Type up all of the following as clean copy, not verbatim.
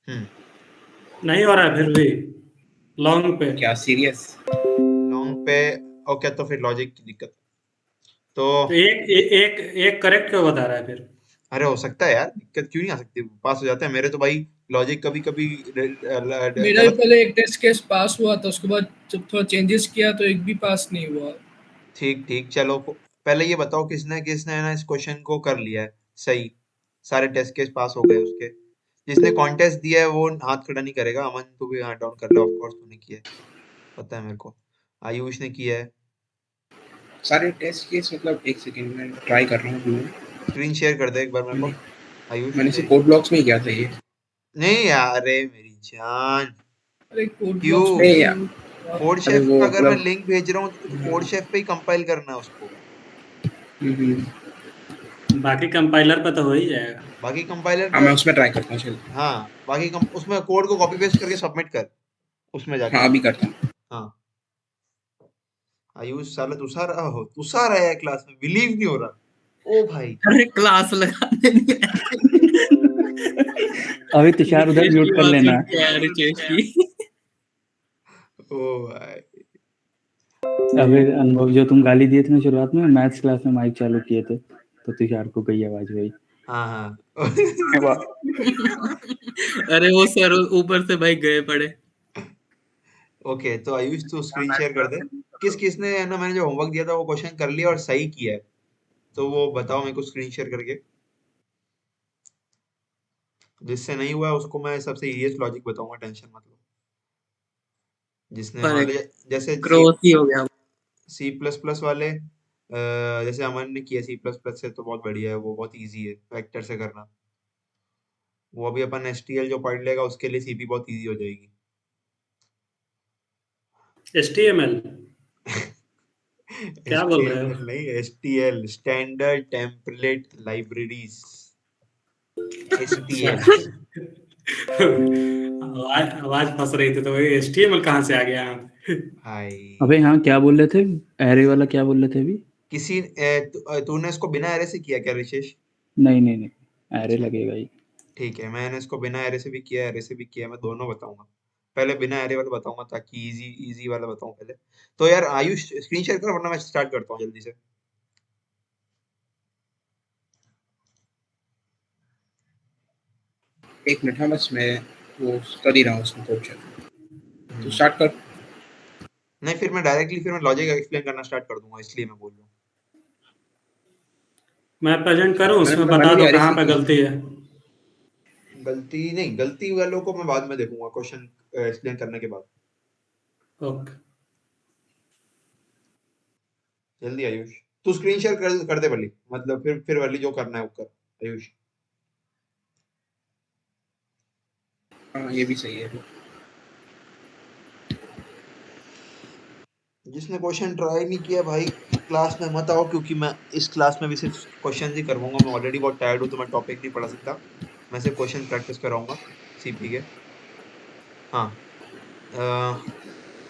नहीं हो रहा है फिर भी लॉन्ग पे। क्या सीरियस? लॉन्ग पे? ओके, तो फिर लॉजिक की दिक्कत। तो तो एक करेक्ट क्यों बता रहा है फिर? अरे हो सकता है यार, दिक्कत क्यों नहीं आ सकती, पास हो जाते हैं मेरे तो भाई। लॉजिक कभी कभी मेरा भी गलत। पहले एक टेस्ट केस पास हुआ था, उसके बाद जब थोड़ा चेंजेस किया तो एक भी पास नहीं हुआ। ठीक ठीक, चलो पहले ये बताओ किसने किसने ना इस क्वेश्चन को कर लिया है सही। सारे टेस्ट केस पास हो गए उसके। जिसने कॉन्टेस्ट दिया है वो हाथ खड़ा नहीं करेगा। अमन तू भी हाथ डाउन कर ले, ऑफ कोर्स तूने किया है, पता है मेरे को। आयुष ने किया है। सारे टेस्ट केस मतलब एक सेकंड में ट्राई कर रहा हूँ। स्क्रीन शेयर कर दे एक बार मेरे को आयुष। मैंने सिर्फ कोड ब्लॉक्स में ही किया था ये। नहीं यार, अरे मेरी जान, अरे कोड क्यों? ब्लॉक्स नहीं में यार, कोड अरे शेफ वो का अगर मैं मतलब लिंक भेज रहा हूँ तो कोड शेफ पे ही कंपाइल करना है उसको। बाकी कंपाइलर पे तो हो ही जाएगा। बाकी कंपाइलर हाँ पे। मैं उसमें ट्राई करता हूँ चल। हाँ, उसमें कोड को कॉपी पेस्ट करके सबमिट कर उसमें जाके। हाँ अभी करता हूँ। हाँ आयुष साला तुषार आया है क्लास में, बिलीव नहीं हो रहा। ओ भाई, अरे क्लास लगा देनी है। अभी तुषार उधर रिचेश म्यूट की कर बात लेना। सुन के आया रिचेश की। ओ भाई। अभी अनुभव, जो तुम गाली दिए थे ना शुरुआत में, मैथ्स क्लास में माइक चालू किए थे तो तुषार को गई आवाज वही। हाँ हाँ अरे वो सर ऊपर से भाई गए पड़े। ओके, तो आयुष तू स्क्रीन शेयर कर दे। किस किसने है ना, मैंने जो होमवर्क दिया था वो क्वेश्चन कर लिया और सही किया है, तो वो बताओ मेरे को स्क्रीन शेयर करके। जिससे नहीं हुआ है उसको मैं सबसे इजीएस्ट लॉजिक बताऊंगा, टेंशन मत लो। जिसने पर मान एक लो जैसे क्रॉस ही हो गया। सी प्लस प्लस वाले, जैसे अमन ने किया सी प्लस प्लस से, तो बहुत बढ़िया है, वो बहुत इजी है वेक्टर से करना। वो अभी अपन एसटीएल जो पढ़ लेगा उसके लिए सीपी बहुत इजी हो जाएगी। HTML क्या बोल रहे एचटीएमएल हो? नहीं, एसटीएल, स्टैंडर्ड टेम्पलेट लाइब्रेरीज, अच्छा। एसटीएल। आवाज फंस रही थी तो वही HTML कहाँ से आ गया? भाई अबे हाँ, क्या बोल रहे थे? एरे वाला क्या बोल रहे थे अभी? तूने इसको बिना एरे से किया क्या रिशेष? नहीं नहीं नहीं, एरे अच्छा लगेगा ही। ठीक है, मैंने इसको बिना एरे से भी किया, एरे से भी किया, मैं दोनों बताऊंगा। पहले बिना एरे वाला बताऊंगा ताकि इजी इजी वाला बताऊं पहले। तो यार आयुष स्क्रीन शेयर कर, वरना मैं स्टार्ट करता हूँ जल्दी से। एक मिनट, हाँ बस मैं वो कर ही रहा हूँ उसमें कोड चेक। तो हम्म, स्टार्ट कर। नहीं फिर मैं लॉजिक एक्सप्लेन करना स्टार्ट कर दूंगा, इसलिए मैं बोल रहा हूँ। मैं प्रेजेंट करूँ, मैंने उसमें मतलब बता मैंने भी दो एरे कहाँ से पे किया। गलती है। गलती नहीं, गलती वालों को मैं बाद में देखूंगा क्वेश्चन एक्सप्लेन करने के बाद। ओके। जल्दी आयुष, तू स्क्रीन शेयर कर दे वली, मतलब फिर वली जो करना है वो कर आयुष। हाँ ये भी सही है। जिसने क्वेश्चन ट्राई नहीं किया भाई क्लास में मत आओ, क्योंकि मैं इस क्लास में भी सिर्फ क्वेश्चन ही करवाऊंगा। मैं ऑलरेडी बहुत टायर्ड हूँ तो मैं टॉपिक नहीं पढ़ा सकता। मैं सिर्फ क्वेश्चन प्रैक्टिस कराऊंगा सीपी के। हाँ,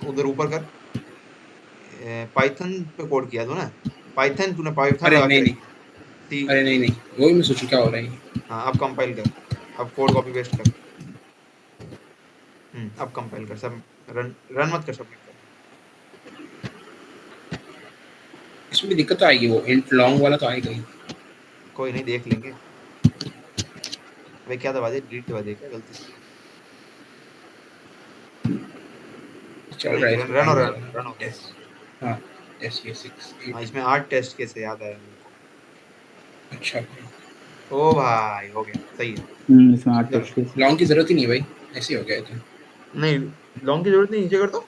उधर ऊपर कर। पाइथन पे कोड किया था ना? पाइथन तूने पाइथन अरे लगा नहीं के नहीं, सी। अरे नहीं नहीं, वही मैं सोचूं क्या हो रहा है। हाँ अब कंपाइल कर, अब कोड कॉपी पेस्ट कर। अब कंपाइल कर, सब रन रन मत कर, सबमिट कर। इसमें भी दिक्कत तो आएगी, वो इंट लॉन्ग वाला तो आएगा ही। कोई नहीं, देख लेंगे। भाई क्या दबा दे, डिलीट दबा दे क्या गलती से? चल नहीं रहा है, रन इसमें रन हो टाइम रहा लगा। रन हो गया। टेस्ट, हाँ टेस्ट ये 6 हाँ 8। इसमें 8 टेस्ट कैसे याद आया मेरे को। अच्छा, ओ भाई हो गया, सही है। इसमें 8 चलो, टेस्ट केस है। लॉन्ग की जरूरत ही नहीं है भाई, ऐसे ही हो गया है तो। नहीं लॉन्ग की जरूरत नहीं, नीचे कर दो।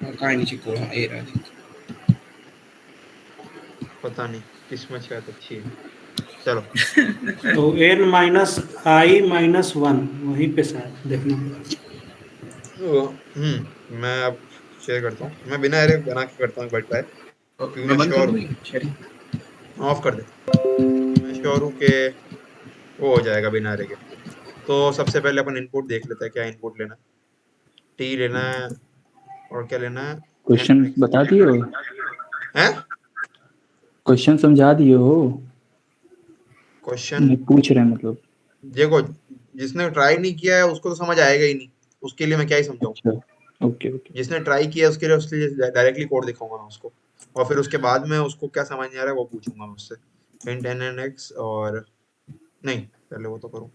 हाँ, कहाँ है नीचे कोड? हाँ ये रहा देख। पता नहीं, किस्मत शायद अच्छी है। चलो तो n-i-1 वहीं पे शायद देखना। तो, मैं अब शेयर करता हूँ, मैं बिना एरे बना के करता हूँ एक बार ट्राई, क्योंकि मैं मैं बंद कर श्योर दूँ हूँ। ये शेयरिंग? ऑफ कर दे, मैं श्योर हूँ कि वो हो जाएगा बिना एरे के। तो सबसे पहले अपन इनपुट देख लेते हैं, क्या इनपुट लेना है। टी लेना है और क्या लेना है? क्वेश्चन बता दिए हो? हैं? क्वेश्चन समझा दिए हो? क्वेश्चन नहीं, पूछ रहे हैं मतलब। देखो, जिसने ट्राई नहीं किया है उसको तो समझ आएगा ही नहीं, उसके लिए मैं क्या ही समझाऊं। अच्छा ओके ओके जिसने ट्राई किया है उसके लिए डायरेक्टली कोड दिखाऊंगा मैं उसको, और फिर उसके बाद में उसको क्या समझ नहीं आ रहा है वो पूछूंगा मैं उससे। int n and x, और नहीं पहले वो तो करूं,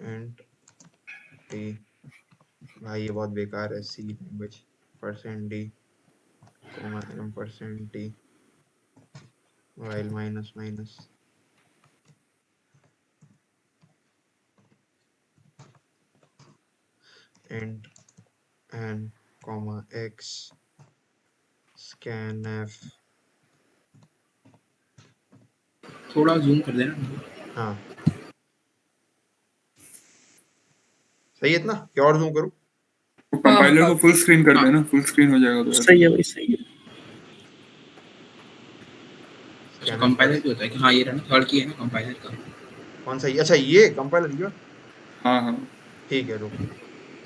int t, भाई ये बहुत बेकार है C language, %d, %m%t, while minus minus, int n, x, scanf, थोड़ा जूम कर देना। हाँ सही है इतना, क्या और जूम करूं? कंपाइलर को फुल स्क्रीन कर देना, फुल स्क्रीन हो जाएगा तो सही है भाई सही है। अच्छा कंपाइलर भी होता है कि हाँ ये रहा ना, थर्ड की है ना कंपाइलर का। कौन सा ये? अच्छा ये कंपाइलर ये, हाँ हाँ ठीक है रुक,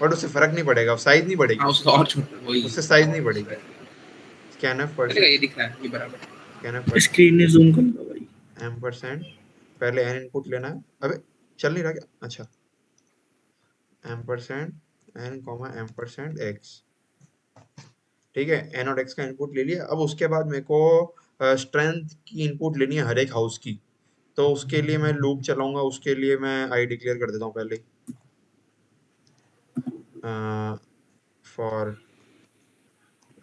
बट उससे फर्क नहीं पड़ेगा, साइज नहीं बढ़ेगी, हाँ उसका और छोटा वही उससे साइज नहीं बढ़ेगी। स्कैनफ चलेगा, ये परसेंट, दिख रहा है ये बराबर। स्कैनफ परसेंट स्क्रीन में जूम कर लो भाई। m%, पहले n इनपुट लेना है, अबे चल नहीं रहा क्या? अच्छा m%n, m%x, ठीक है, n और x का इनपुट ले लिया। अब उसके बाद मेरे को स्ट्रेंथ की इनपुट लेनी है हर एक हाउस की, तो उसके लिए मैं लूप चलाऊंगा, उसके लिए मैं आई डिक्लेयर कर देता हूँ पहले, फॉर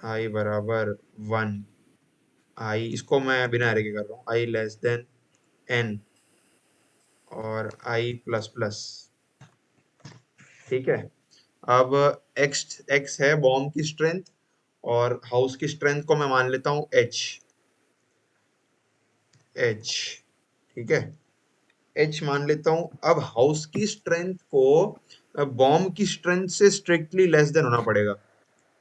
i बराबर 1, i इसको मैं बिना एरे के कर रहा हूँ, i लेस देन n और i प्लस प्लस, ठीक है। अब x है बॉम्ब की स्ट्रेंथ, और हाउस की स्ट्रेंथ को मैं मान लेता हूँ h, ठीक है, h मान लेता हूँ। अब हाउस की स्ट्रेंथ को बॉम्ब की स्ट्रेंथ से स्ट्रिक्टली लेस देन होना पड़ेगा,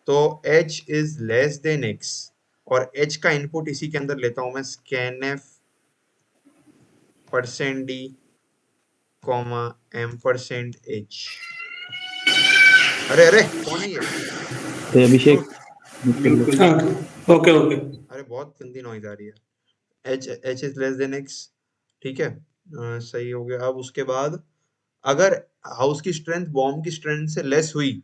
तो h is less than x, और h का इनपुट इसी के अंदर लेता हूँ मैं, scanf %d, m%h। अरे अरे कौन है ये? तो अभिषेक हाँ ओके ओके। अरे बहुत गंदी नॉइज आ रही है। h is less than x, ठीक है, सही हो गया। अब उसके बाद अगर हाउस की स्ट्रेंथ बॉम्ब की स्ट्रेंथ से लेस हुई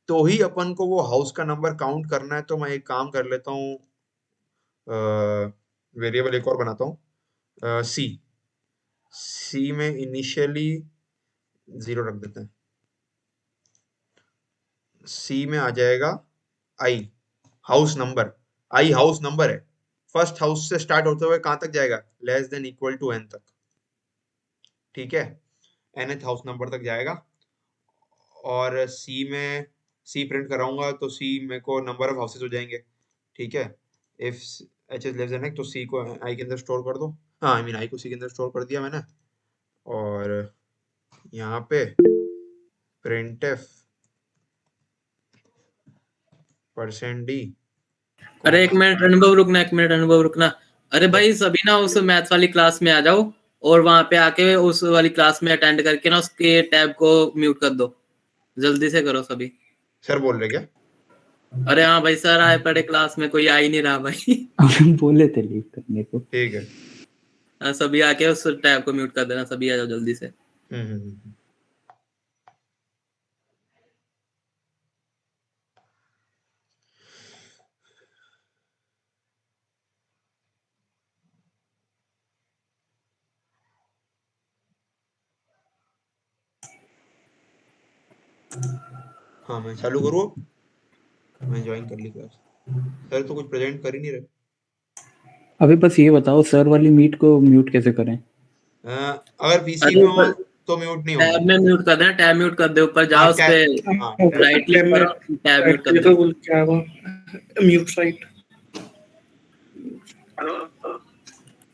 तो ही अपन को वो हाउस का नंबर काउंट करना है, तो मैं एक काम कर लेता हूँ, वेरिएबल एक और बनाता हूँ, सी में इनिशियली 0 रख देते हैं, सी में आ जाएगा I house number, I house number है, फर्स्ट हाउस से स्टार्ट होते हुए कहां तक जाएगा, less than equal to n तक, ठीक है, nth हाउस नंबर तक जाएगा। और सी में सी प्रिंट कराऊंगा तो सी मेरे को नंबर ऑफ हाउसेस हो जाएंगे, ठीक है। If h is less than x, तो सी को i के अंदर स्टोर कर दो, हाँ आई मीन आई को सी के अंदर स्टोर कर दिया मैंने, और यहाँ पे printf %d, अरे एक मिनट अनुभव रुकना, एक मिनट अनुभव रुकना। अरे भाई सभी ना उस मैथ्स वाली क्लास में आ जाओ, और वहां पे आके उस वाली क्लास में अटेंड करके ना उसके टैब को म्यूट कर दो, जल्दी से करो सभी। सर बोल रहे क्या? अरे हाँ भाई सर आए पड़े क्लास में, कोई आ ही नहीं रहा भाई। हम बोले थे लीव करने को। ठीक है। हाँ, सभी आके उस टैब को म्यूट कर देना, सभी आ जाओ जल्दी से। हम्म। हाँ मैं चालू करूँ, मैं ज्वाइन कर ली क्लास। सर तो कुछ प्रेजेंट कर ही नहीं रहे। अभी बस ये बताओ सर वाली मीट को म्यूट कैसे करें? अगर पीसी अरे में हो तो म्यूट नहीं टैब होगी। में म्यूट कर देना, टैब म्यूट कर दे, ऊपर हाँ जाओ उस पे टैब, हाँ टैब। राइट क्लिक करो, टैब म्यूट कर दो। क्या हुआ? Mute right.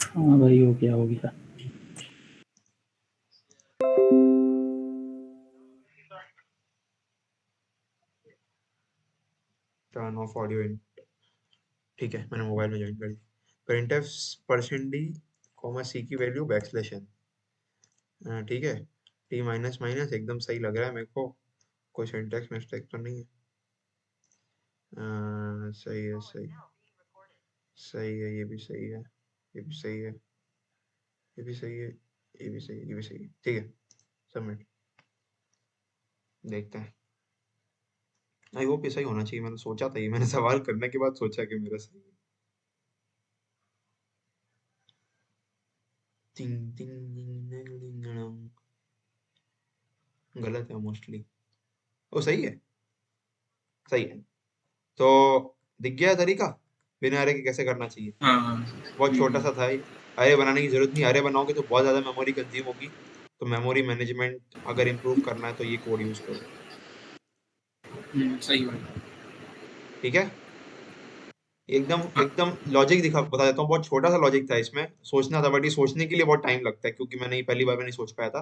हाँ भाई हो गया हो गया। टर्न ऑफ ऑडियो इन, ठीक है मैंने मोबाइल में ज्वाइन कर दी। printf %d, सी की वैल्यू \n, ठीक है, t माइनस माइनस एकदम सही लग रहा है मेरे को, कोई सिंटैक्स मिस्टेक तो नहीं है। सही है सही, सही है, ये भी सही है, ये भी सही है, ये भी सही है, ये भी सही है, ये भी सही है। ठीक है, सबमिट। देखते हैं। आई होप ऐसा ही होना चाहिए। मैंने सोचा था ये, मैंने सवाल करने के बाद सोचा कि मेरा सही है। टिंग टिंग टिंग टिंग टिंग टिंग। गलत है मोस्टली। ओ सही है, सही है। तो दिख गया तरीका बिना अरे के कैसे करना चाहिए। हाँ बहुत छोटा सा था ये। अरे बनाने की जरूरत नहीं, अरे बनाओगे तो बहुत ज़्यादा मेमोरी कंज्यूम होगी। तो मेमोरी मैनेजमेंट अगर इम्प्रूव करना है तो ये कोड यूज़ करो। सही बात। ठीक है, एकदम एकदम लॉजिक दिखा बता देता हूँ। बहुत छोटा सा लॉजिक था इसमें, सोचना था, बट ये सोचने के लिए बहुत टाइम लगता है क्योंकि मैंने ये पहली बार में नहीं सोच पाया था।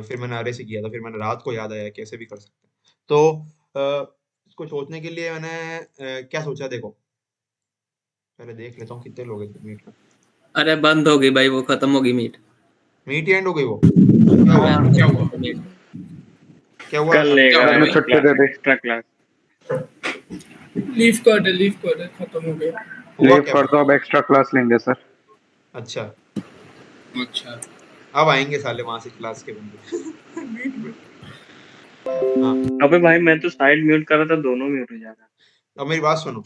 फिर मैंने अरे से किया था, फिर मैंने रात को याद आया कैसे भी कर सकते हैं। तो इसको सोचने के लिए मैंने क्या सोचा, देखो पहले देख लेता हूँ कितने लोग हैं मीट में। अरे बंद हो गई भाई, वो खत्म हो गई मीट। मीट एंड हो गई वो। क्या हुआ? क्या हुआ? क्या हुआ? कल लेगा क्या हुआ? छुट्टी दे दे एक्स्ट्रा क्लास। लीव कर दे, खत्म हो गया। हुआ लीव क्या? कर दो, अब एक्स्ट्रा क्लास लेंगे सर। अच्छा, अच्छा, अब आएंगे साले वहां से क्लास के बंदे मीट में। हाँ, अबे भाई मैं तो साइड म्यूट कर रहा था, दोनों म्यूट हो जा रहा। अब मेरी बात सुनो।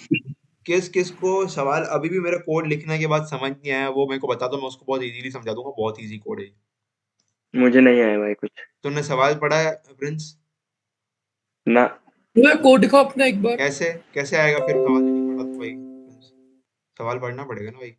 किस किस को सवाल अभी भी मेरा कोड लिखने के बाद समझ नहीं आया, वो मेरे को बता दो, मैं उसको बहुत इजीली समझा दूंगा। बहुत इजी कोड है। मुझे नहीं आया भाई कुछ तुमने सवाल पढ़ा है प्रिंस? ना। पूरा कोड दिखाओ अपना एक बार। कैसे कैसे आएगा फिर? सवाल ही नहीं पढ़ा तो भाई प्रिंस, सवाल पढ़ना पड़ेगा ना भाई।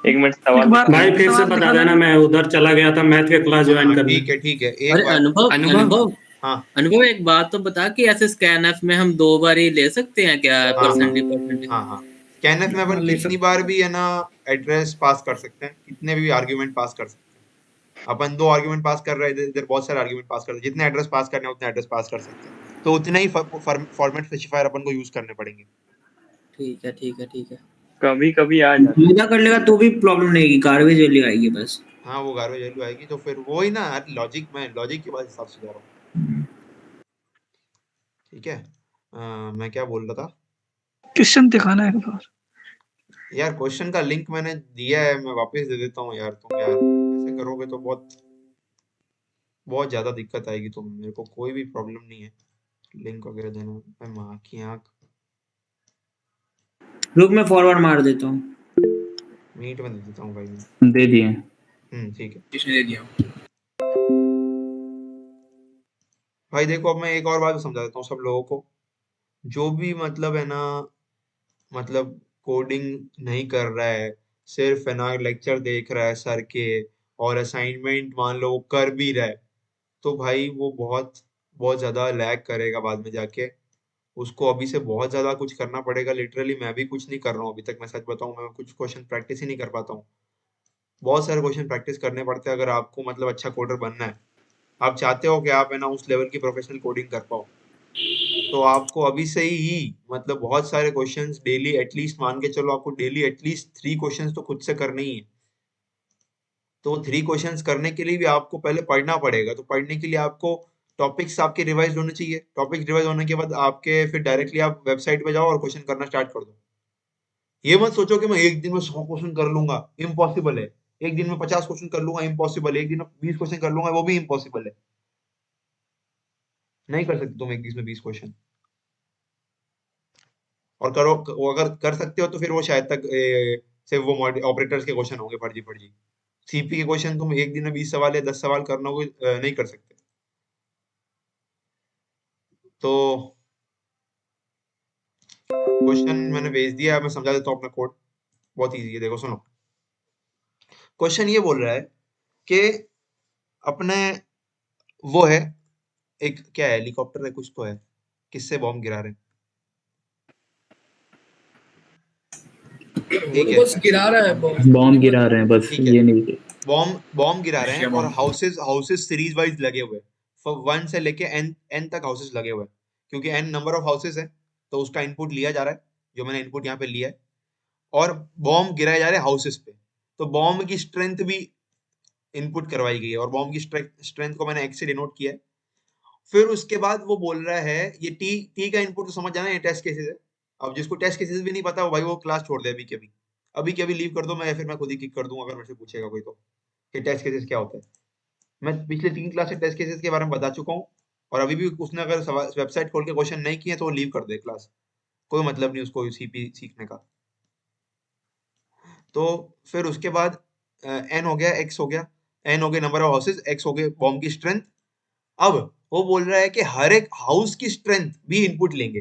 एक मिनट सवाल भाई फिर से बता देना, मैं उधर चला गया था मैथ के क्लास ज्वाइन हाँ, करने। ठीक है ठीक है। एक अरे बार अनुभव हाँ अनुभव एक बात तो बता कि ऐसे स्कैनएफ में हम 2 बार ही ले सकते हैं क्या? हाँ परसेंटेज हाँ स्कैनएफ में अपन ले कितनी बार भी है ना एड्रेस पास कर सकते हैं, कितने भी आर्ग्यूमेंट पास कर सकते हैं। अपन 2 आर्ग्यूमेंट पास कर रहे हैं, इधर बहुत सारे आर्ग्यूमेंट पास कर रहे हैं। जितने एड्रेस पास करने हैं उतने एड्रेस पास कर सकते हैं। तो उतने ही फॉर्मेट स्पेसिफायर अपन को यूज करने पड़ेंगे। ठीक है। कभी कभी आ जाता है। पूरा कर लेगा तो भी प्रॉब्लम नहीं आएगी, गार्बेज वैल्यू आएगी बस। हाँ, वो गार्बेज वैल्यू आएगी तो फिर वो ही ना लॉजिक में, लॉजिक के बाद हिसाब से जा रहा हूँ। ठीक है, मैं क्या बोल रहा था क्वेश्चन दिखाना है एक बार। यार? क्वेश्चन का लिंक मैंने दिया है, मैं वापस दे देता हूँ यार। तुम यार ऐसे करोगे तो बहुत बहुत ज्यादा दिक्कत आएगी। तुम, मेरे को कोई भी प्रॉब्लम नहीं है लिंक वगैरह देना। मैं माँ की आँख रुक मैं फॉरवर्ड मार देता हूँ। मीट में दे देता हूँ भाई मैं। दे दिए। ठीक है किसने दे दिया? भाई। देखो, अब मैं एक और बात समझा देता हूँ सब लोगों को। जो भी मतलब है ना, मतलब कोडिंग नहीं कर रहा है, सिर्फ है ना लेक्चर देख रहा है सर के, और असाइनमेंट मान लो वो कर भी रहा है, तो भाई वो बहुत बहुत ज्यादा लैग करेगा बाद में जाके। उसको अभी से बहुत ज्यादा कुछ करना पड़ेगा। लिटरली मैं भी कुछ नहीं कर रहा हूँ अभी तक। मैं सच बताऊं, मैं कुछ क्वेश्चन प्रैक्टिस ही नहीं कर पाता हूँ। बहुत सारे क्वेश्चन प्रैक्टिस करने पड़ते हैं अगर आपको मतलब अच्छा कोडर बनना है। आप चाहते हो कि आप है ना उस लेवल की प्रोफेशनल कोडिंग कर पाओ, तो आपको अभी से ही मतलब बहुत सारे क्वेश्चंस डेली एटलीस्ट मान के चलो, आपको डेली एटलीस्ट 3 क्वेश्चंस तो खुद से करने ही है। तो 3 क्वेश्चंस करने के लिए भी आपको पहले पढ़ना पड़ेगा। तो पढ़ने के लिए आपको टॉपिक्स आपके रिवाइज होने चाहिए। टॉपिक्स रिवाइज होने के बाद आपके फिर डायरेक्टली आप वेबसाइट पे जाओ और क्वेश्चन करना स्टार्ट कर दो। ये मत सोचो कि मैं एक दिन में 100 क्वेश्चन कर लूंगा, इम्पॉसिबल है। एक दिन में 50 क्वेश्चन कर लूंगा, इम्पॉसिबल है। एक दिन में 20 क्वेश्चन कर लूंगा, वो भी इम्पॉसिबल है। नहीं कर सकते तुम एक दिन में 20 क्वेश्चन। और करो, वो अगर कर सकते हो तो फिर वो शायद तक सिर्फ वो ऑपरेटर्स के क्वेश्चन होंगे फर्जी फर्जी। सीपी के क्वेश्चन तुम एक दिन में 20 सवाल या 10 सवाल करना को नहीं कर सकते। तो क्वेश्चन मैंने भेज दिया, मैं समझा देता हूँ अपना कोड। बहुत इजी है, देखो सुनो। क्वेश्चन ये बोल रहा है कि अपने वो है एक, क्या है, हेलीकॉप्टर है कुछ तो है, किससे बॉम्ब गिरा रहे हैं? ठीक है, बस गिरा रहा है बॉम्ब गिरा रहे हैं बस, ठीक है। ये नहीं। बॉम्ब गिरा रहे हैं रशिया और बॉम्ब। हाउसेस सीरीज वाइज लगे हुए हैं। 1 से लेके n तक हाउसेस लगे हुए हैं, क्योंकि n नंबर ऑफ हाउसेस है तो उसका इनपुट लिया जा रहा है, जो मैंने इनपुट यहाँ पे लिया है। और बॉम्ब गिराए जा रहे हैं हाउसेस पे, तो बॉम्ब की स्ट्रेंथ भी इनपुट करवाई गई है, और बॉम्ब की स्ट्रेंथ को मैंने x से डिनोट किया है। फिर उसके बाद वो बोल रहा है, ये टी का इनपुट तो समझ जाना, ये टेस्ट केसेस है। अब जिसको टेस्ट केसेस भी नहीं पता, वो भाई वो क्लास छोड़ दे अभी के अभी। अभी के अभी लीव कर दो, मैं फिर मैं खुद ही किक कर दूंगा अगर मेरे से पूछेगा कोई तो कि टेस्ट केसेस क्या होता है। मैं पिछले 3 क्लास से टेस्ट केसेस के बारे में बता चुका हूँ, और अभी भी उसने अगर वेबसाइट खोल के क्वेश्चन नहीं किए तो वो लीव कर दे क्लास, कोई मतलब नहीं उसको सीपी सीखने का। तो फिर उसके बाद एन हो गया, एक्स हो गया, एन हो गए नंबर ऑफ हाउसेस, एक्स हो गए बॉम्ब की स्ट्रेंथ। अब वो बोल रहा है कि हर एक हाउस की स्ट्रेंथ भी इनपुट लेंगे,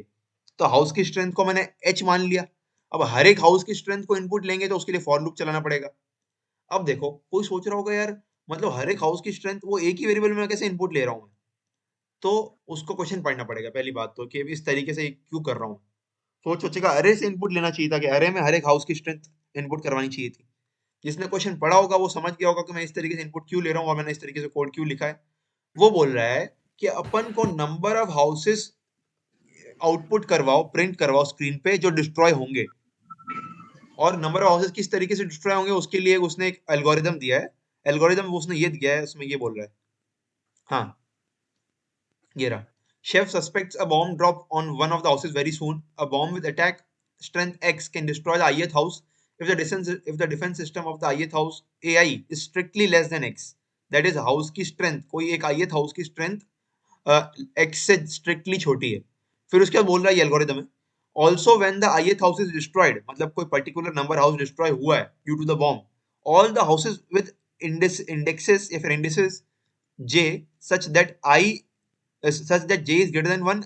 तो हाउस की स्ट्रेंथ को मैंने एच मान लिया। अब हर एक हाउस की स्ट्रेंथ को इनपुट लेंगे तो उसके लिए फॉर लूप चलाना पड़ेगा। अब देखो कोई सोच रहा होगा यार मतलब हर एक हाउस की स्ट्रेंथ वो एक ही वेरिएबल में कैसे इनपुट ले रहा हूँ मैं, तो उसको क्वेश्चन पढ़ना पड़ेगा पहली बात तो कि इस तरीके से क्यों कर रहा हूँ। सोचेगा अरे से इनपुट लेना चाहिए था कि अरे में हर एक हाउस की स्ट्रेंथ इनपुट करवानी चाहिए थी। जिसने क्वेश्चन पढ़ा होगा वो समझ गया होगा कि मैं इस तरीके से इनपुट क्यों ले रहा हूँ और मैंने इस तरीके से कोड क्यों लिखा है। वो बोल रहा है कि अपन को नंबर ऑफ हाउसेस आउटपुट करवाओ, प्रिंट करवाओ स्क्रीन पे जो डिस्ट्रॉय होंगे, और नंबर ऑफ हाउसेस किस तरीके से डिस्ट्रॉय होंगे उसके लिए उसने एक एल्गोरिदम दिया है। एल्गोरिदम उसने ये दिया है, उसमें ये बोल रहा है, हाँ ये रहा, Chef suspects a bomb drop on one of the houses very soon. A bomb with attack strength X can destroy the ith house if the defense system of the ith house AI is strictly less than X. That is house की strength, कोई एक ith house की strength X से strictly छोटी है। फिर उसके बाद बोल रहा है ये एल्गोरिदम है, also when the ith house is destroyed, मतलब कोई particular number house destroy हुआ है due to the bomb, all the houses with indexes या फिर indices J such that J is greater than 1,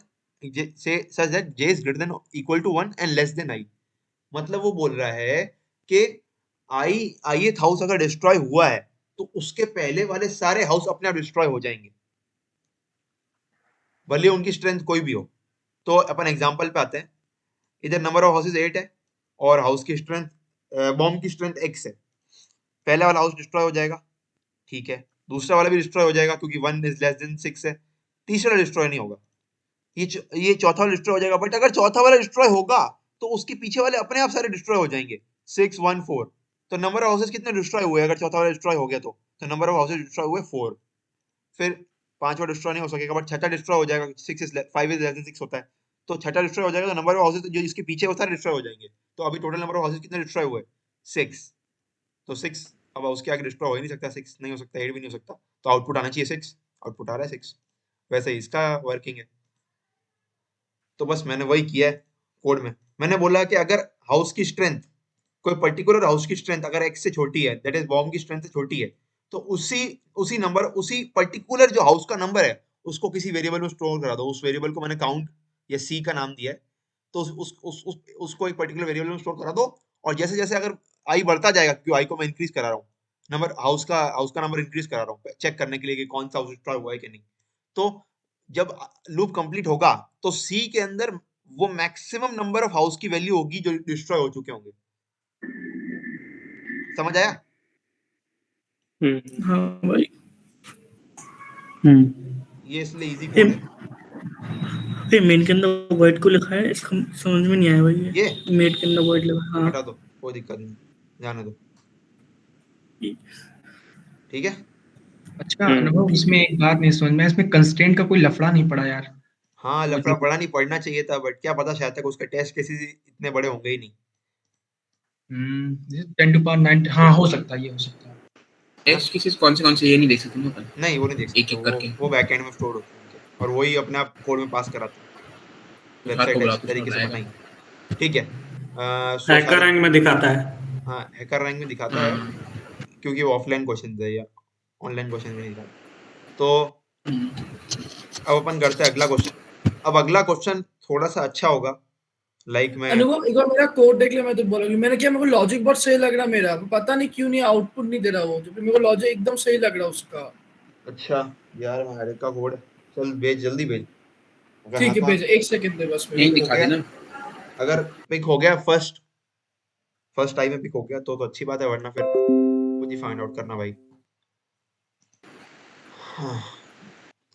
such that J is greater than equal to 1 and less than I. मतलब वो बोल रहा है कि ith हाउस अगर destroy हुआ है तो उसके पहले वाले सारे हाउस अपने आप डिस्ट्रॉय हो जाएंगे, भले उनकी स्ट्रेंथ कोई भी हो। तो अपन एग्जांपल पे आते हैं, इधर नंबर ऑफ हाउसेस 8 है और हाउस की स्ट्रेंथ बॉम्ब की स्ट्रेंथ x है। पहला वाला हाउस डिस्ट्रॉय हो जाएगा, ठीक है, दूसरा वाला भी डिस्ट्रॉय हो जाएगा क्योंकि 1 is less than 6 है, तीसरा डिस्ट्रॉय नहीं होगा, ये चौथा वाला डिस्ट्रॉय हो जाएगा। बट अगर चौथा वाला डिस्ट्रॉय होगा तो उसके पीछे वाले अपने आप सारे डिस्ट्रॉय हो जाएंगे, 6 1 4। तो नंबर ऑफ हाउसेस कितने डिस्ट्रॉय हुए अगर चौथा वाला डिस्ट्रॉय हो गया तो नंबर ऑफ हाउसेस डिस्ट्रॉय हुए 4। फिर पांचवा डिस्ट्रॉय नहीं हो सकेगा बट छठा डिस्ट्रॉय हो जाएगा, 5 is less than 6 होता है, तो छठा डिस्ट्रॉय हो जाएगा तो नंबर ऑफ हाउसेस जो इसके पीछे वो सारे डिस्ट्रॉय हो जाएंगे। तो अभी टोटल नंबर ऑफ हाउसेस कितने डिस्ट्रॉय हुए 6, तो 6 अब उसके आगे डिस्ट्रॉय हो ही नहीं सकता, 6 नहीं हो सकता, 8 भी नहीं हो सकता, तो आउटपुट आना चाहिए 6, आउटपुट आ रहा है 6। वैसे ही इसका वर्किंग है। तो बस मैंने वही किया है कोड में। मैंने बोला कि अगर हाउस की स्ट्रेंथ, कोई पर्टिकुलर हाउस की स्ट्रेंथ अगर x से छोटी है, दैट इज बॉम्ब की स्ट्रेंथ से छोटी है, तो उसी नंबर, उसी पर्टिकुलर जो हाउस का नंबर है उसको किसी वेरिएबल में स्टोर करा दो। उस वेरिएबल को मैंने काउंट या c का नाम दिया है, तो उसको एक पर्टिकुलर वेरिएबल में स्टोर करा दो, और जैसे जैसे अगर i बढ़ता जाएगा, क्योंकि i को मैं इंक्रीज करा रहा हूँ, नंबर हाउस का नंबर इंक्रीज करा रहा हूँ चेक करने के लिए कि कौन सा हाउस डिस्ट्रॉय हुआ है कि नहीं। तो जब लूप कंप्लीट होगा तो C के अंदर वो मैक्सिमम नंबर ऑफ हाउस की वैल्यू होगी जो डिस्ट्रॉय हो चुके होंगे। समझ आया? हाँ भाई। ये इसलिए इजी कोड है। ये मेन के अंदर वर्ड को लिखा है, इसका समझ में नहीं आया भाई। ये मेन के अंदर वर्ड लिखा है। हाँ हटा दो, कोई दिक्कत नहीं, जाने दो, ठीक है। अच्छा अनुभव, इसमें एक बात नहीं समझ में, इसमें कंस्ट्रेंट का कोई लफड़ा नहीं पड़ा यार। हाँ लफड़ा बड़ा नहीं पड़ना चाहिए था, बट क्या पता शायद तक उसके टेस्ट केसेस इतने बड़े होंगे ही नहीं। 10 to power 9, हाँ हो सकता है, ये हो सकता है। टेस्ट केसेस कौन से ये नहीं देख सकते ना अपन? नहीं वो नहीं देख सकते, एक-एक करके। वो बैकएंड में स्टोर होते हैं और वही अपने आप कोड में पास कराते हैं, वेबसाइट इस तरीके से बनाई, ठीक है। हैकर रैंक में दिखाता है। हाँ हैकर रैंक में दिखाता है क्योंकि वो ऑफलाइन क्वेश्चन है या ऑनलाइन क्वेश्चन में नहीं दिखाता। तो अब अपन करते हैं अगला क्वेश्चन। अब अगला क्वेश्चन थोड़ा सा अच्छा होगा, लाइक मैं अनुभव एक बार मेरा कोड देख ले, मैं तो बोलूंगी मैंने क्या, मेरे को लॉजिक बहुत सही लग रहा मेरा, पता नहीं क्यों नहीं आउटपुट नहीं दे रहा वो, जबकि मेरे को लॉजिक एकदम सही लग रहा उसका। अच्छा यार हमारे का कोड, चल भेज, जल्दी भेज। ठीक है भेज, 1 सेकंड दे बस, यही दिखा देना। अगर पिक हो गया फर्स्ट टाइम में पिक हो गया तो अच्छी बात है, वरना फिर खुद ही फाइंड आउट करना भाई। हाँ,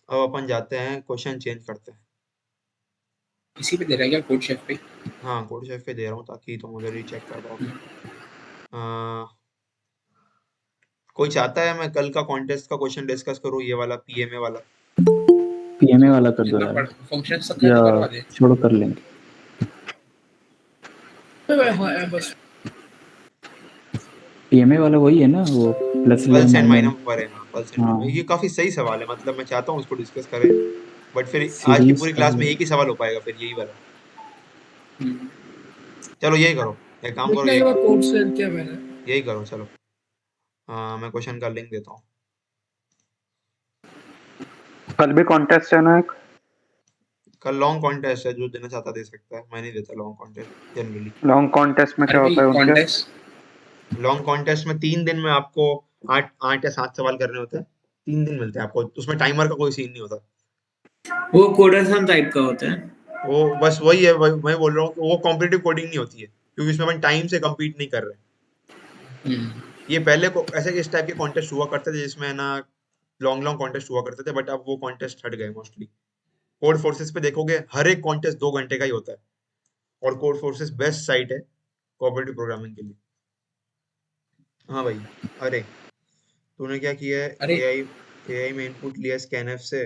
अब अपन जाते हैं क्वेश्चन चेंज करते हैं। इसी पे दे रहा है क्या कोड शेफ पे? हाँ कोड शेफ पे दे रहा हूँ ताकि तुम उधर ही चेक कर पाओगे। कोई चाहता है मैं कल का कॉन्टेस्ट का क्वेश्चन डिस्कस करूँ, ये वाला पीएमए वाला? पीएमए वाला कर दो यार, फंक्शन सब या करवा दे। छोड़ो कर लेंगे। हाँ बस टीएमए वाला वही है ना, वो प्लस पल्स एंड माइनस। माइनम पर है, हाँ पल्स एंड हाँ। माइनम। ये काफी सही सवाल है, मतलब मैं चाहता हूँ इसको डिस्कस करें, बट फिर आज की सीरीज पूरी का क्लास में एक ही सवाल हो पाएगा, फिर यही वाला। चलो यही करो, एक काम करो, लिखने यही के बाद कोड सेल किया मैंने। यही करो चलो। मैं क्वेश्चन का लिंक देता हूँ। कल भी कॉन्टेस्ट है ना एक? कल लॉन्ग कॉन्टेस्ट है, जो देना चाहता दे सकता है, मैं नहीं देता long contest generally. Long contest में अरे क्या भाई होता है उनके? कॉन्टेस्ट लॉन्ग कॉन्टेस्ट में 3 दिन में आपको 8 या 7 सवाल करने होते हैं, 3 दिन मिलते हैं आपको, उसमें टाइमर का कोई सीन नहीं होता। वो कोडाथन टाइप का होता है। वो बस वही है, मैं बोल रहा हूँ कि वो कॉम्पिटिटिव कोडिंग नहीं होती है, क्योंकि इसमें अपन टाइम से कम्पीट नहीं कर रहे। ये पहले को ऐसे इस टाइप के कॉन्टेस्ट हुआ करते थे जिसमें ना लॉन्ग कॉन्टेस्ट हुआ करते थे, बट अब वो कॉन्टेस्ट हट गए मोस्टली। कोड फोर्सेस पे देखोगे हर एक कॉन्टेस्ट 2 घंटे का ही होता है, और कोड फोर्सेस बेस्ट साइट है कोऑपरेटिव प्रोग्रामिंग के लिए। हाँ भाई, अरे तूने क्या किया है? अरे एआई में इनपुट लिया स्कैनफ से,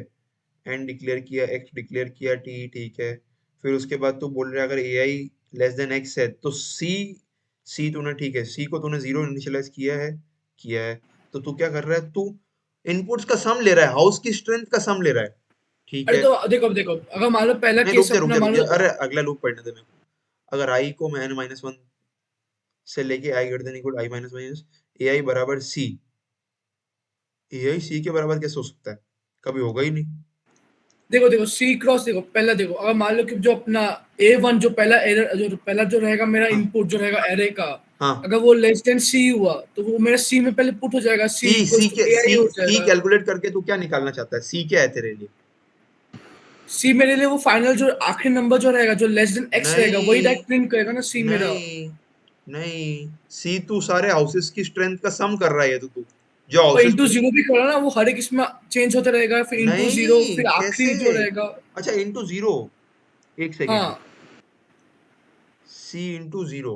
एन डिक्लेयर किया, एक्स डिक्लेयर किया, टी ठीक है। फिर उसके बाद तू बोल रहा है अगर एआई लेस देन एक्स है तो सी तूने ठीक है, सी को तूने 0 इनिशियलाइज किया है, तो तू क्या कर रहा है? तू इनपुट्स का सम ले रहा है, हाउस की स्ट्रेंथ का सम ले रहा है, ठीक अरे है। तो देखो अगर मान लो पहला नहीं, रुक केस जा रुक अपना जा मान रुक जा, लो। अरे अगला लूप पढ़ने दे मेरे को। अगर आई को मैं n-1 से लेके आई ग्रेटर देन इक्वल आई माइनस माइनस एआई बराबर सी, एआई सी के बराबर कैसे हो सकता है? कभी होगा ही नहीं। देखो सी क्रॉस देखो, पहला देखो अगर मान लो कि जो अपना A1 जो पहला एरर जो पहला जो रहेगा मेरा इनपुट जो रहेगा एरे का, हाँ, अगर वो लेस देन सी हुआ तो वो मेरा सी में पहले पुट हो जाएगा, सी इक्वल्स टू एआई हो सी जाएगा। कैलकुलेट करके तू क्या निकालना चाहता है? सी क्या है तेरे लिए? सी मेरे लिए वो फाइनल जो आखिरी नंबर जो रहेगा जो लेस देन एक्स रहेगा वही डायरेक्ट प्रिंट करेगा ना सी मेरा। नहीं, सी तू सारे हाउसेस की स्ट्रेंथ का सम कर रहा है, तो तू जो और हाउसेस इंटू जीरो भी करो ना, वो हर एक इसमें चेंज होता रहेगा, फिर इंटू जीरो नहीं, फिर आखिरी जो कैसे? रहेगा। अच्छा इंटू 0, एक सेकेंड, हाँ, सी इंटू 0,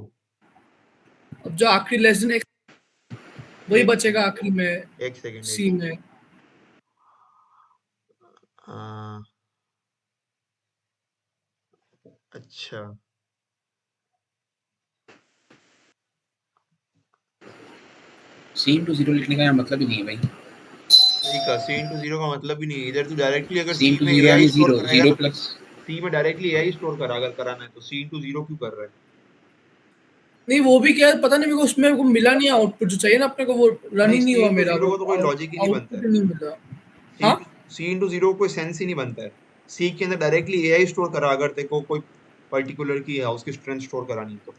अब जो आखिरी लेस देन एक्स वही बचेगा आखिरी में एक सेकेंड सी में। अच्छा सी इंटू 0 लिखने का मतलब ही नहीं है भाई। ठीक है, सी इंटू 0 का मतलब ही नहीं है। इधर तू डायरेक्टली अगर सी सी इंटू में 0 एआई यानी स्टोर 0 कराएगा 0 तो प्लस सी में डायरेक्टली एआई स्टोर करा, अगर कराना है तो सी इंटू 0 क्यों कर रहा है? नहीं वो भी क्या है पता नहीं, मेरे को उसमें को मिला नहीं आउटपुट जो चाहिए ना अपने को, वो रन ही नहीं सी हुआ इंटू मेरा, 0 वो का तो कोई लॉजिक ही नहीं बनता आउटपुट है। नहीं मिला। हाँ सी इंटू 0 कोई सेंस ही नहीं बनता है। सी के अंदर डायरेक्टली एआई स्टोर करा, अगर तेरे को कोई पर्टिकुलर की हाउस की स्ट्रेंथ स्टोर करानी है तो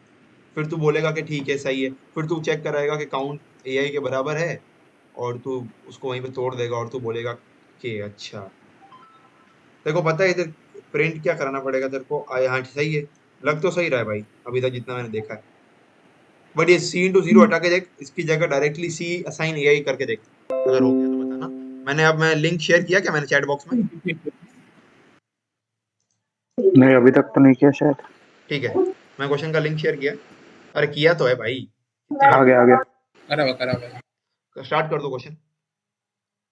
फिर तू बोलेगा कि ठीक है सही है, फिर तू चेक कराएगा कि काउंट एआई के बराबर है, और तू उसको वहीं पे तोड़ देगा, और तू बोलेगा कि अच्छा तेरे को पता है इधर प्रिंट क्या कराना पड़ेगा तेरे को। हाँ सही है, लग तो सही रहा है भाई अभी तक जितना मैंने देखा है, बट ये सी इंटू 0 हटा के देख, इसकी जगह डायरेक्टली सी असाइन एआई करके देख, अगर हो गया तो बताना। मैं लिंक शेयर किया क्या मैंने चैट बॉक्स में? नहीं अभी तक तो नहीं किया शायद। ठीक है, मैं क्वेश्चन का लिंक शेयर किया। अरे किया तो है भाई, आ गया करा हुआ। स्टार्ट कर दो क्वेश्चन।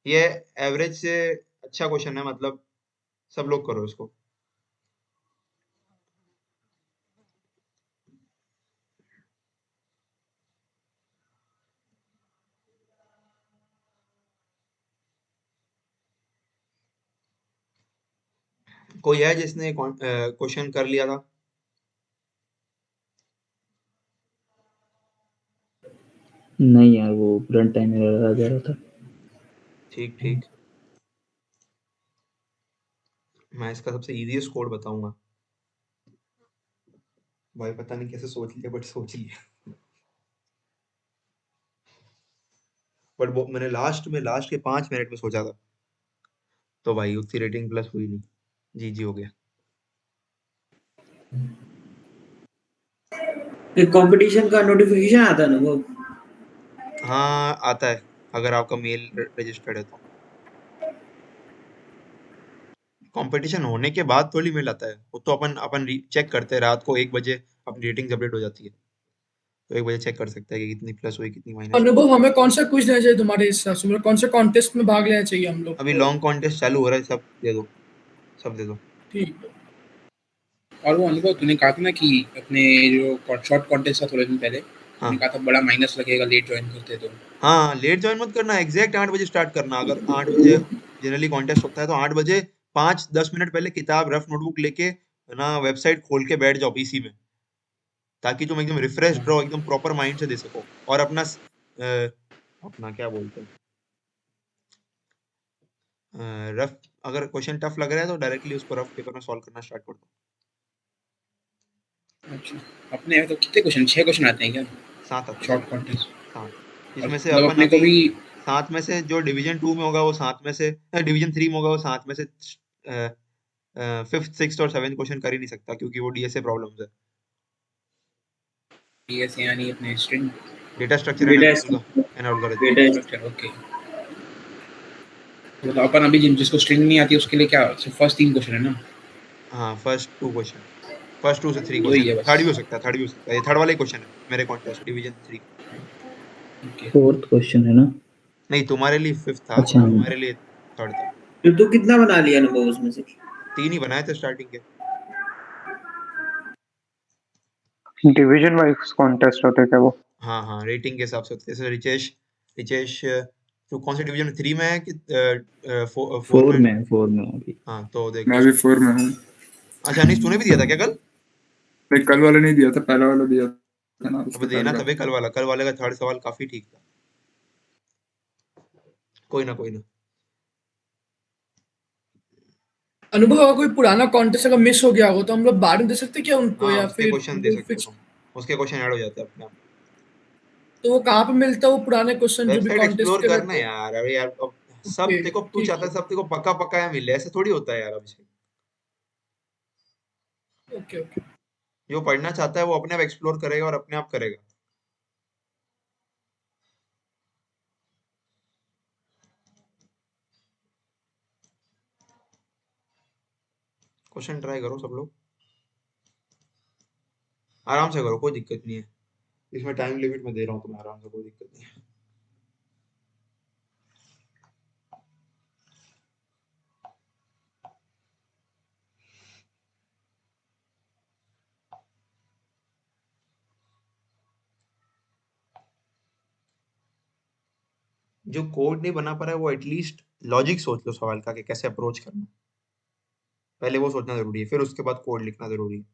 ये एवरेज से अच्छा क्वेश्चन है, मतलब सब लोग करो इसको। कोई है जिसने क्वेश्चन कर लिया था? नहीं यार, वो रन टाइम एरर आ जा रहा था। ठीक मैं इसका सबसे इजीएस्ट कोड बताऊंगा भाई, पता नहीं कैसे सोच लिया, बट सोच लिया। बट वो मैंने लास्ट के 5 मिनट में सोचा था, तो भाई उतनी रेटिंग प्लस हुई नहीं, जी हो गया। कंपटीशन का नोटिफिकेशन आता है ना वो? हाँ आता है, अगर आपका मेल रजिस्टर्ड है तो। कंपटीशन होने के बाद थोड़ी मेल आता है, वो तो अपन चेक करते हैं रात को 1 बजे, अपनी रेटिंग अपडेट हो जाती है, तो 1 बजे चेक कर सकते हैं कि कितनी प्लस हुई कितनी माइनस। अनुभव हमें कौन सा क्विज देना चाहिए तुम्हारे हिसाब से, मतलब कौन से कॉन्टेस्ट में भाग लेना चाहिए हम लोग? अभी लॉन्ग कॉन्टेस्ट चालू हो रहा है, सब दे दो। ठीक है। और वो अनुभव तूने कहा था ना कि अपने जो शॉर्ट कॉन्टेस्ट था थोड़े दिन पहले, आपने कहा था बड़ा माइनस लगेगा लेट ज्वाइन करते तो। हाँ, लेट ज्वाइन मत करना, एग्जैक्ट 8 बजे स्टार्ट करना। अगर 8 बजे जनरली कॉन्टेस्ट होता है तो 8 बजे 5-10 मिनट पहले किताब रफ नोटबुक लेके ना वेबसाइट खोल के बैठ जाओ पीसी में, ताकि तुम एकदम रिफ्रेश रहो, एकदम प्रॉपर माइंड से दे सको। और अपना क्या बोलते हैं, रफ, अगर क्वेश्चन टफ लग रहा है तो डायरेक्टली उसको रफ पेपर में सॉल्व करना स्टार्ट कर दो। अच्छा, अपने तो कितने क्वेश्चन, 6 क्वेश्चन आते हैं क्या 7 आते हैं, शॉर्ट कॉन्टेस्ट? 7, जिसमें से मतलब अपन अपने को अभी भी 7 में से जो डिवीजन 2 में होगा वो 7 में से, डिवीजन 3 में होगा वो 7 में से 5th 6th और 7th क्वेश्चन कर ही नहीं सकता, क्योंकि वो डीएसए प्रॉब्लम्स है। डीएसए यानी अपने string data structure and algorithm. Data structure, okay. तो अपन अभी जिसको स्ट्रिंग नहीं आती उसके लिए क्या सिर्फ फर्स्ट 3 क्वेश्चन है ना? हाँ, फर्स्ट 2 क्वेश्चन, फर्स्ट 2 से 3 वही है क्वेश्चन, बस। थर्ड भी हो सकता है, थर्ड भी हो सकता है। ये थर्ड वाला ही क्वेश्चन है मेरे कॉन्टेस्ट डिवीजन 3। फोर्थ क्वेश्चन है ना? नहीं, तुम्हारे लिए 5th था, अच्छा। तुम्हारे लिए 3rd था। तो तू कितना बना लिया अनुभव उसमें से? 3 ही बनाए थे स्टार्टिंग के। डिवीजन वाइज कॉन्टेस्ट होते क्या वो? हाँ हाँ, रेटिंग के हिसाब से होते हैं। जैसे रिचेश तो कौन से डिवीजन में, 3 में है कि 4 4 में? में, 4 में अभी। हाँ, तो देख मैं भी 4 में हूँ। अच्छा अनीश, तूने भी दिया था क्या कल? नहीं, कल वाला नहीं दिया था, पहला वाला दिया था ना। अब उससे देना पहले था बे कल वाला। कल वाले का 3rd सवाल काफी ठीक था। कोई ना। अनुभव अगर कोई पुराना कॉन्टेस्ट अगर मिस हो गया हो तो हम लोग बाद में दे सकते क्या उनको, हाँ, या उसके फिर क्वेश्चन दे सकते हो फिक्स? तुम, उसके क्वेश्चन ऐड हो जाते हैं अपने आप। तो वो कहाँ पे मिलता है वो पुराने क्वेश्चन जो भी वेबसाइट कॉन्टेस्ट एक्सप्लोर के करना रहते हैं? यार। अरे यार, अब सब ओके, देखो, तू ठीक चाहता है है। सब देखो पक्का पक्का या मिले, ऐसे थोड़ी होता है यार। अभिषेक, ओके। जो पढ़ना चाहता है वो अपने आप एक्सप्लोर करेगा और अपने आप करेगा। क्वेश्चन ट्राई करो सब लोग, आराम से करो, कोई दिक्कत नहीं है। इसमें टाइम लिमिट में दे रहा हूँ तुम्हें, आराम से, कोई दिक्कत नहीं है। जो कोड नहीं बना पा रहा है वो एटलीस्ट लॉजिक सोच लो सवाल का कि कैसे अप्रोच करना। पहले वो सोचना जरूरी है, फिर उसके बाद कोड लिखना जरूरी है।